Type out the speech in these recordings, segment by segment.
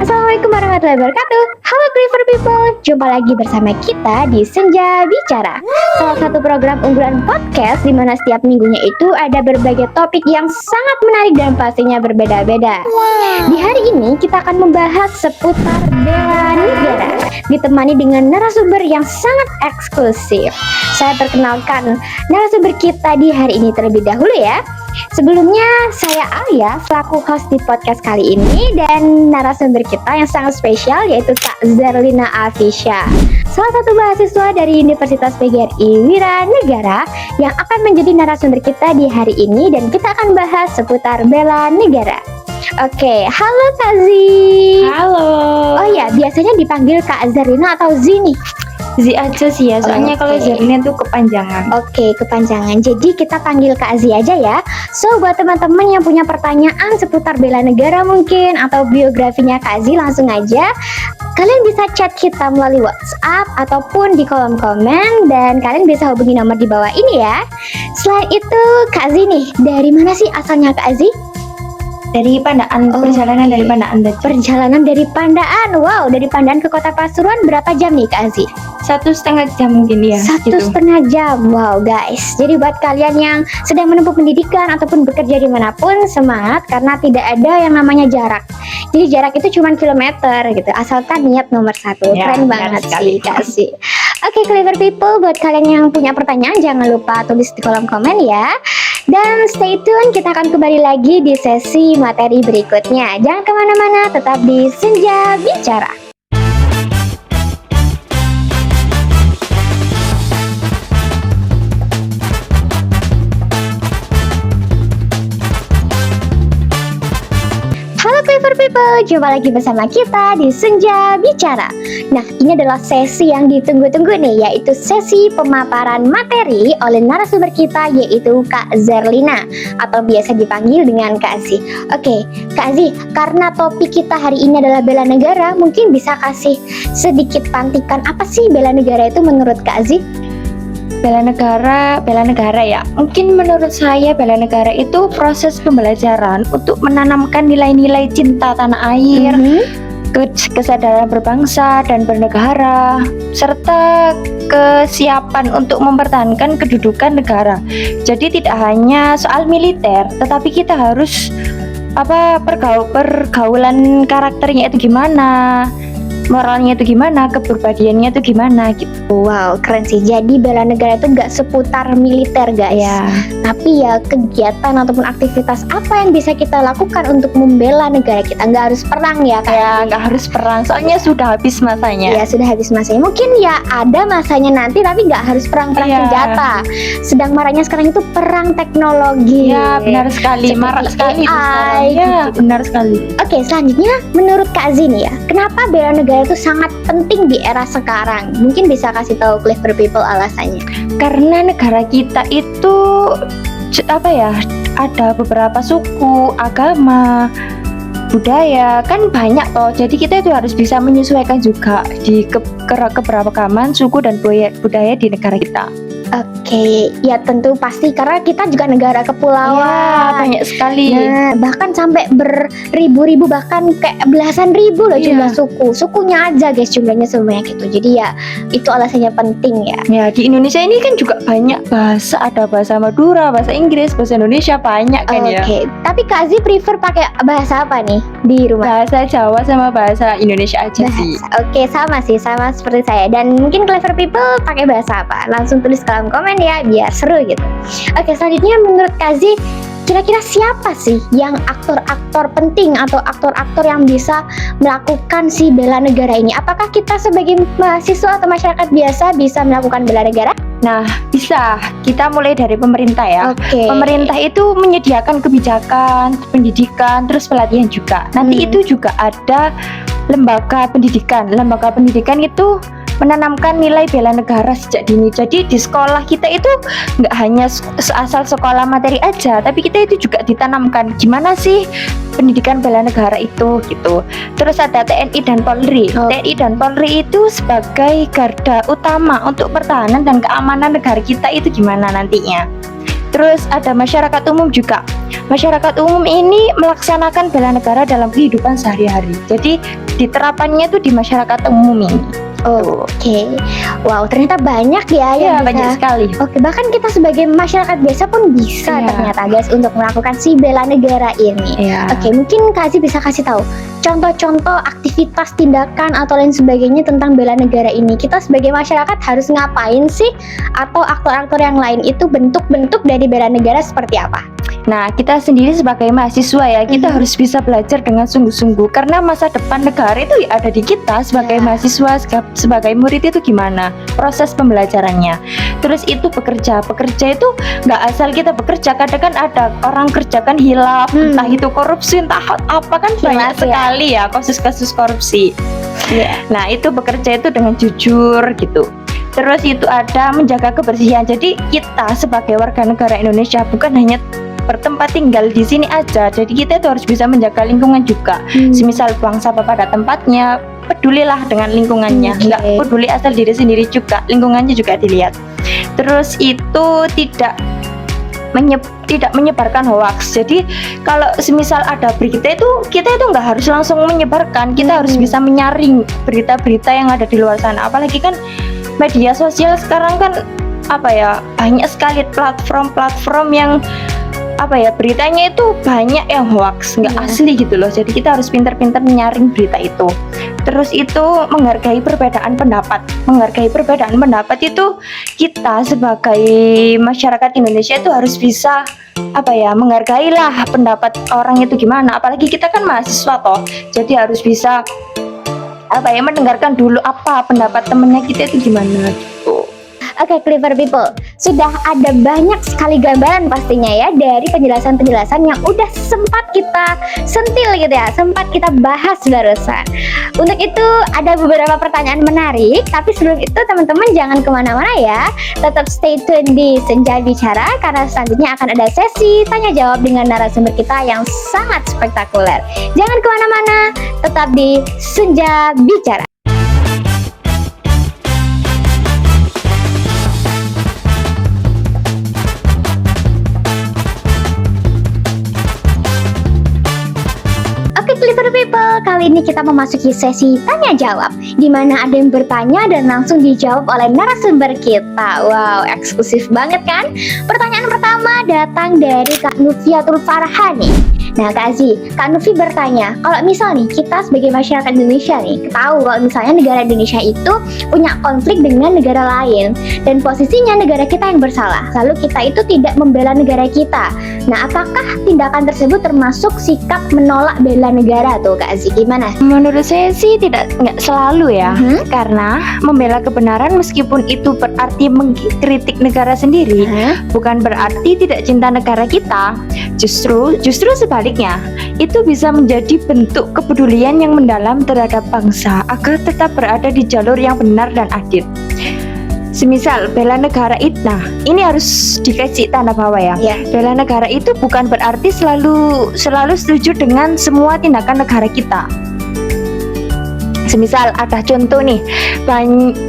Assalamualaikum warahmatullahi wabarakatuh. Halo Clever People, jumpa lagi bersama kita di Senja Bicara, salah satu program unggulan podcast di mana setiap minggunya itu ada berbagai topik yang sangat menarik dan pastinya berbeda-beda. Di hari ini kita akan membahas seputar bela negara, ditemani dengan narasumber yang sangat eksklusif. Saya perkenalkan narasumber kita di hari ini terlebih dahulu ya. Sebelumnya saya Alia selaku host di podcast kali ini, dan narasumber kita yang sangat spesial yaitu Kak Zerlina Afisha, salah satu mahasiswa dari Universitas PGRI Wiranegara yang akan menjadi narasumber kita di hari ini, dan kita akan bahas seputar bela negara. Oke, halo Kak Zi. Halo. Oh ya, biasanya dipanggil Kak Zerlina atau Zini? Z aja sih ya, soalnya kalau Zerlina tuh kepanjangan. Oke, kepanjangan. Jadi kita panggil Kak Zi aja ya. So, buat teman-teman yang punya pertanyaan seputar bela negara mungkin atau biografinya Kak Zi, langsung aja kalian bisa chat kita melalui WhatsApp ataupun di kolom komen, dan kalian bisa hubungi nomor di bawah ini ya. Selain itu, Kak Zi nih, dari mana sih asalnya Kak Zi? Dari Pandaan, perjalanan dari Pandaan tadi. Perjalanan dari Pandaan. Wow, dari Pandaan ke Kota Pasuruan berapa jam nih Kak Zi? 1,5 jam mungkin ya. 1,5 jam. Wow guys, jadi buat kalian yang sedang menempuh pendidikan ataupun bekerja dimanapun, semangat, karena tidak ada yang namanya jarak. Jadi jarak itu cuma kilometer gitu, asalkan niat nomor satu. Ya, Keren banget sekali. sih Kak Zi. Oke, Clever People, buat kalian yang punya pertanyaan jangan lupa tulis di kolom komen ya. Dan stay tune, kita akan kembali lagi di sesi materi berikutnya. Jangan kemana-mana, tetap di Senja Bicara. Halo Clever People, jumpa lagi bersama kita di Senja Bicara. Nah, ini adalah sesi yang ditunggu-tunggu nih, yaitu sesi pemaparan materi oleh narasumber kita, yaitu Kak Zerlina, atau biasa dipanggil dengan Kak Zi. Oke, Kak Zi, karena topik kita hari ini adalah bela negara, mungkin bisa kasih sedikit pantikan apa sih bela negara itu menurut Kak Zi? Bela negara ya. Mungkin menurut saya bela negara itu proses pembelajaran untuk menanamkan nilai-nilai cinta tanah air, kesadaran berbangsa dan bernegara, serta kesiapan untuk mempertahankan kedudukan negara. Jadi tidak hanya soal militer, tetapi kita harus pergaulan karakternya itu gimana, moralnya itu gimana, kepribadiannya itu gimana gitu. Wow, keren sih. Jadi bela negara itu nggak seputar militer guys Ya. tapi ya kegiatan ataupun aktivitas apa yang bisa kita lakukan untuk membela negara kita. Nggak harus perang ya Kak. Ya, nggak harus perang, soalnya sudah habis masanya. Ya, sudah habis masanya. Mungkin ya ada masanya nanti, tapi nggak harus perang-perang Iya. senjata. Sedang maraknya sekarang itu perang teknologi. Ya, benar sekali. Seperti Marak sekali itu AI, sekarang. Ya, gitu. benar sekali. Oke, selanjutnya menurut Kak Zini ya, kenapa bela negara itu sangat penting di era sekarang? Mungkin bisa kasih tahu Clever People alasannya. Karena negara kita itu ada beberapa suku, agama, budaya, kan banyak toh. Jadi kita itu harus bisa menyesuaikan juga di keberagaman suku dan budaya di negara kita. Oke, ya tentu pasti karena kita juga negara Ya, kepulauan. banyak sekali. Nah, bahkan sampai beribu-ribu, bahkan kayak belasan ribu loh Iya. jumlah sukunya aja guys, jumlahnya sebanyak itu. Jadi ya itu alasannya penting ya. Ya, di Indonesia ini kan juga banyak bahasa, ada bahasa Madura, bahasa Inggris, bahasa Indonesia, banyak kan ya. Oke, tapi Kak Zi prefer pakai bahasa apa nih di rumah? Bahasa Jawa sama bahasa Indonesia aja sih. Oke, sama sih, sama seperti saya. Dan mungkin Clever People pakai bahasa apa? Langsung tulis kolom komen ya, biar seru gitu. Oke, selanjutnya menurut Kak Zi, kira-kira siapa sih yang aktor-aktor penting atau aktor-aktor yang bisa melakukan si bela negara ini? Apakah kita sebagai mahasiswa atau masyarakat biasa bisa melakukan bela negara? Nah, bisa. Kita mulai dari pemerintah ya. Oke. Pemerintah itu menyediakan kebijakan, pendidikan, terus pelatihan juga. Nanti itu juga ada lembaga pendidikan. Lembaga pendidikan itu menanamkan nilai bela negara sejak dini. Jadi di sekolah kita itu nggak hanya asal sekolah materi aja, tapi kita itu juga ditanamkan gimana sih pendidikan bela negara itu gitu. Terus ada TNI dan Polri. TNI dan Polri itu sebagai garda utama untuk pertahanan dan keamanan negara kita itu gimana nantinya. Terus ada masyarakat umum juga. masyarakat umum ini melaksanakan bela negara dalam kehidupan sehari-hari. Jadi diterapkannya itu di masyarakat umum ini. Oke, wow, ternyata banyak ya yang bisa. Banyak sekali. Oke, bahkan kita sebagai masyarakat biasa pun bisa Iya. ternyata guys untuk melakukan si bela negara ini. Iya. Oke, mungkin Kak Aziz bisa kasih tahu contoh-contoh aktivitas, tindakan atau lain sebagainya tentang bela negara ini. Kita sebagai masyarakat harus ngapain sih? Atau aktor-aktor yang lain itu bentuk-bentuk dari bela negara seperti apa? Nah, kita sendiri sebagai mahasiswa ya, kita harus bisa belajar dengan sungguh-sungguh karena masa depan negara itu ya ada di kita sebagai Ya. mahasiswa, sebagai murid itu gimana proses pembelajarannya. Terus itu bekerja itu nggak asal kita bekerja, kadang kan ada orang kerjakan hilaf, entah itu korupsi, entah apa kan banyak Hilaf, ya. sekali ya kasus-kasus korupsi. Iya. Nah, itu bekerja itu dengan jujur gitu. Terus itu ada menjaga kebersihan. Jadi kita sebagai warga negara Indonesia bukan hanya bertempat tinggal di sini aja. Jadi kita itu harus bisa menjaga lingkungan juga. Semisal buang sampah pada tempatnya, pedulilah dengan lingkungannya. Oke. Nggak peduli asal diri sendiri juga, lingkungannya juga dilihat. Terus itu tidak menyebarkan hoax. Jadi kalau semisal ada berita itu kita itu nggak harus langsung menyebarkan. Kita harus bisa menyaring berita-berita yang ada di luar sana. Apalagi kan media sosial sekarang kan banyak sekali platform yang beritanya itu banyak yang hoax, nggak asli gitu loh. Jadi kita harus pintar-pintar menyaring berita itu. Terus itu menghargai perbedaan pendapat. Menghargai perbedaan pendapat itu kita sebagai masyarakat Indonesia itu harus bisa menghargailah pendapat orang itu gimana. Apalagi kita kan mahasiswa toh. Jadi harus bisa mendengarkan dulu apa pendapat temennya kita itu gimana gitu. Oke, clever people, sudah ada banyak sekali gambaran pastinya ya dari penjelasan-penjelasan yang udah sempat kita sentil gitu ya, sempat kita bahas barusan. Untuk itu ada beberapa pertanyaan menarik, tapi sebelum itu teman-teman jangan kemana-mana ya, tetap stay tune di Senja Bicara karena selanjutnya akan ada sesi tanya jawab dengan narasumber kita yang sangat spektakuler. Jangan kemana-mana, tetap di Senja Bicara. Oke, clever people, kali ini kita memasuki sesi tanya jawab, di mana ada yang bertanya dan langsung dijawab oleh narasumber kita. Wow, eksklusif banget kan? Pertanyaan pertama datang dari Kak Nufiatul Farhani. Nah, Kak Aziz, Kak Nufi bertanya, kalau misal nih kita sebagai masyarakat Indonesia nih, tahu kalau misalnya negara Indonesia itu punya konflik dengan negara lain dan posisinya negara kita yang bersalah, lalu kita itu tidak membela negara kita. Nah, apakah tindakan tersebut termasuk sikap menolak bela negara tuh, Kak Aziz? Gimana? Menurut saya sih nggak selalu ya, karena membela kebenaran meskipun itu berarti mengkritik negara sendiri, bukan berarti tidak cinta negara kita. Justru sebaliknya, itu bisa menjadi bentuk kepedulian yang mendalam terhadap bangsa agar tetap berada di jalur yang benar dan adil. Semisal bela negara itu, nah ini harus dikasih tanda bawah ya. Bela negara itu bukan berarti selalu setuju dengan semua tindakan negara kita. Semisal ada contoh nih,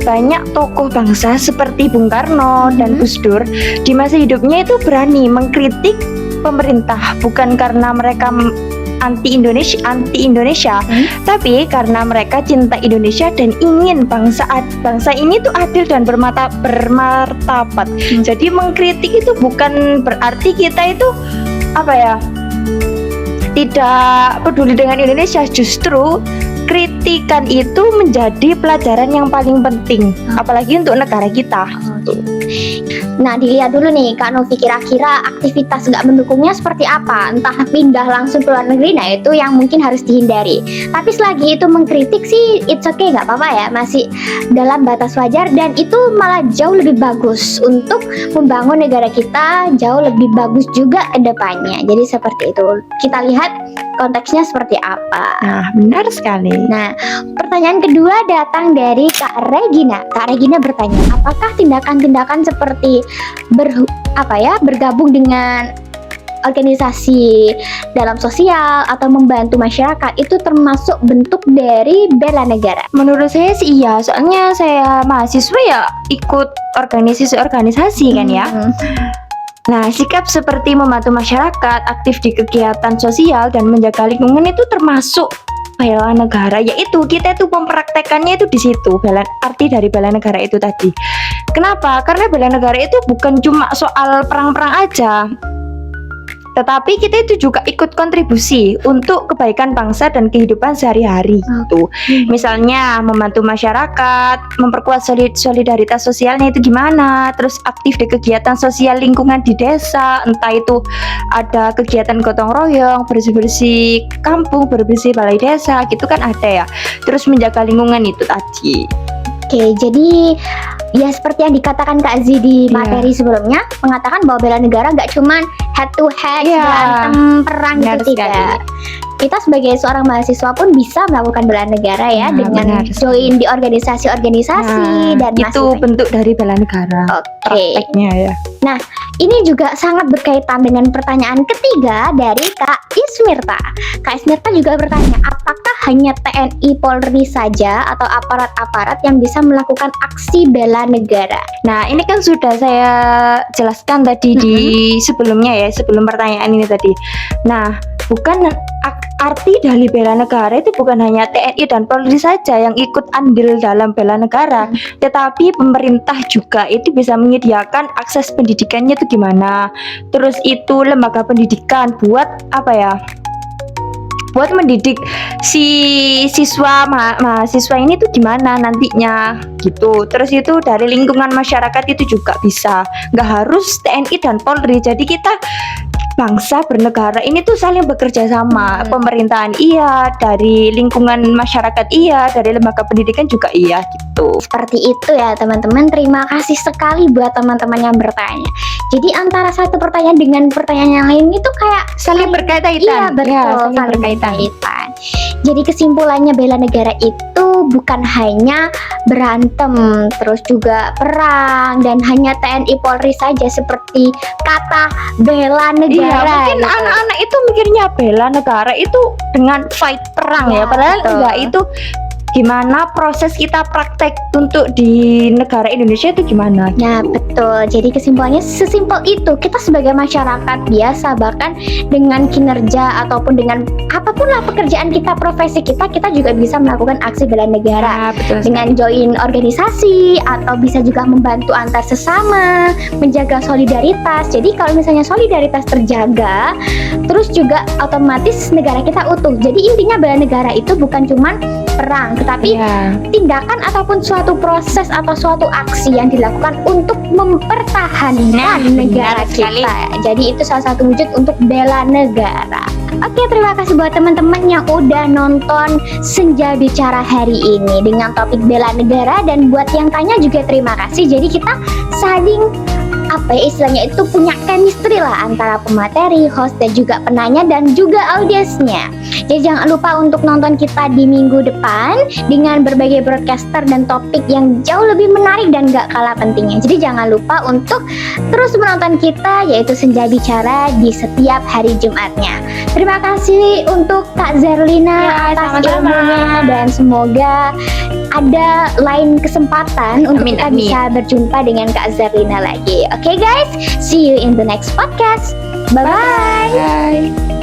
banyak tokoh bangsa seperti Bung Karno dan Gus Dur di masa hidupnya itu berani mengkritik pemerintah bukan karena mereka anti Indonesia, tapi karena mereka cinta Indonesia dan ingin bangsa ini tuh adil dan bermartabat. Jadi mengkritik itu bukan berarti kita itu tidak peduli dengan Indonesia. Justru kritikan itu menjadi pelajaran yang paling penting, apalagi untuk negara kita. Nah, dilihat dulu nih Kak Novi, kira-kira aktivitas nggak mendukungnya seperti apa, entah pindah langsung ke luar negeri, nah itu yang mungkin harus dihindari. Tapi selagi itu mengkritik sih it's okay, nggak apa-apa ya, masih dalam batas wajar dan itu malah jauh lebih bagus untuk membangun negara kita, jauh lebih bagus juga ke depannya. Jadi seperti itu, kita lihat konteksnya seperti apa. Nah, benar sekali. Nah, pertanyaan kedua datang dari Kak Regina. Kak Regina bertanya, apakah tindakan-tindakan seperti bergabung dengan organisasi dalam sosial atau membantu masyarakat itu termasuk bentuk dari bela negara? Menurut saya sih iya, soalnya saya mahasiswa ya ikut organisasi kan ya. Nah, sikap seperti membantu masyarakat, aktif di kegiatan sosial, dan menjaga lingkungan itu termasuk bela negara, yaitu kita itu mempraktekannya itu di situ. Arti dari bela negara itu tadi. Kenapa? Karena bela negara itu bukan cuma soal perang-perang aja, tetapi kita itu juga ikut kontribusi untuk kebaikan bangsa dan kehidupan sehari-hari gitu. Misalnya membantu masyarakat, memperkuat solidaritas sosialnya itu gimana, terus aktif di kegiatan sosial lingkungan di desa, entah itu ada kegiatan gotong royong, bersih-bersih kampung, bersih balai desa gitu kan ada ya. Terus menjaga lingkungan itu tadi. Oke, jadi ya seperti yang dikatakan Kak Z di materi sebelumnya, mengatakan bahwa bela negara nggak cuman head to head berantem perang gitu, tidak. Kita sebagai seorang mahasiswa pun bisa melakukan bela negara ya, dengan join di organisasi-organisasi dan itu bentuk dari bela negara. Prakteknya ya. Nah, ini juga sangat berkaitan dengan pertanyaan ketiga dari Kak Ismirta. Kak Ismirta juga bertanya, apakah hanya TNI Polri saja atau aparat-aparat yang bisa melakukan aksi bela negara? Nah, ini kan sudah saya jelaskan tadi di sebelumnya ya, sebelum pertanyaan ini tadi. Nah, bukan arti dari bela negara itu bukan hanya TNI dan Polri saja yang ikut andil dalam bela negara, tetapi pemerintah juga itu bisa menyediakan akses pendidikannya itu gimana. Terus itu lembaga pendidikan buat apa ya? Buat mendidik si mahasiswa ini tuh gimana nantinya gitu. Terus itu dari lingkungan masyarakat itu juga bisa, nggak harus TNI dan Polri. Jadi kita bangsa bernegara ini tuh saling bekerja sama. Pemerintahan iya, dari lingkungan masyarakat iya, dari lembaga pendidikan juga iya gitu. Seperti itu ya teman-teman. Terima kasih sekali buat teman-teman yang bertanya. Jadi antara satu pertanyaan dengan pertanyaan yang lain itu kayak saling berkaitan. Iya betul, saling berkaitan. Jadi kesimpulannya bela negara itu bukan hanya berantem, terus juga perang, dan hanya TNI Polri saja seperti kata bela negara. Iya, mungkin anak-anak itu mikirnya bela negara itu dengan fight perang ya, padahal enggak. Itu gimana proses kita praktek untuk di negara Indonesia itu gimana? Ya betul. Jadi kesimpulannya sesimpel itu. Kita sebagai masyarakat biasa, bahkan dengan kinerja ataupun dengan apapun lah pekerjaan kita, profesi kita juga bisa melakukan aksi bela negara. Betul, dengan join organisasi atau bisa juga membantu antar sesama, menjaga solidaritas. Jadi kalau misalnya solidaritas terjaga, terus juga otomatis negara kita utuh. Jadi intinya bela negara itu bukan cuman perang, tetapi tindakan ataupun suatu proses atau suatu aksi yang dilakukan untuk mempertahankan negara kita. Jadi itu salah satu wujud untuk bela negara. Oke, terima kasih buat teman-teman yang udah nonton Senja Bicara hari ini dengan topik bela negara, dan buat yang tanya juga terima kasih. Jadi kita saling istilahnya itu punya chemistry lah antara pemateri, host, dan juga penanya dan juga audiensnya. Jadi jangan lupa untuk nonton kita di minggu depan dengan berbagai broadcaster dan topik yang jauh lebih menarik dan gak kalah pentingnya. Jadi jangan lupa untuk terus menonton kita, yaitu Senja Bicara di setiap hari Jumatnya. Terima kasih untuk Kak Zerlina atas ilmunya, dan semoga ada lain kesempatan untuk kita bisa berjumpa dengan Kak Zerlina lagi. Oke guys, see you in the next podcast. Bye-bye. Bye.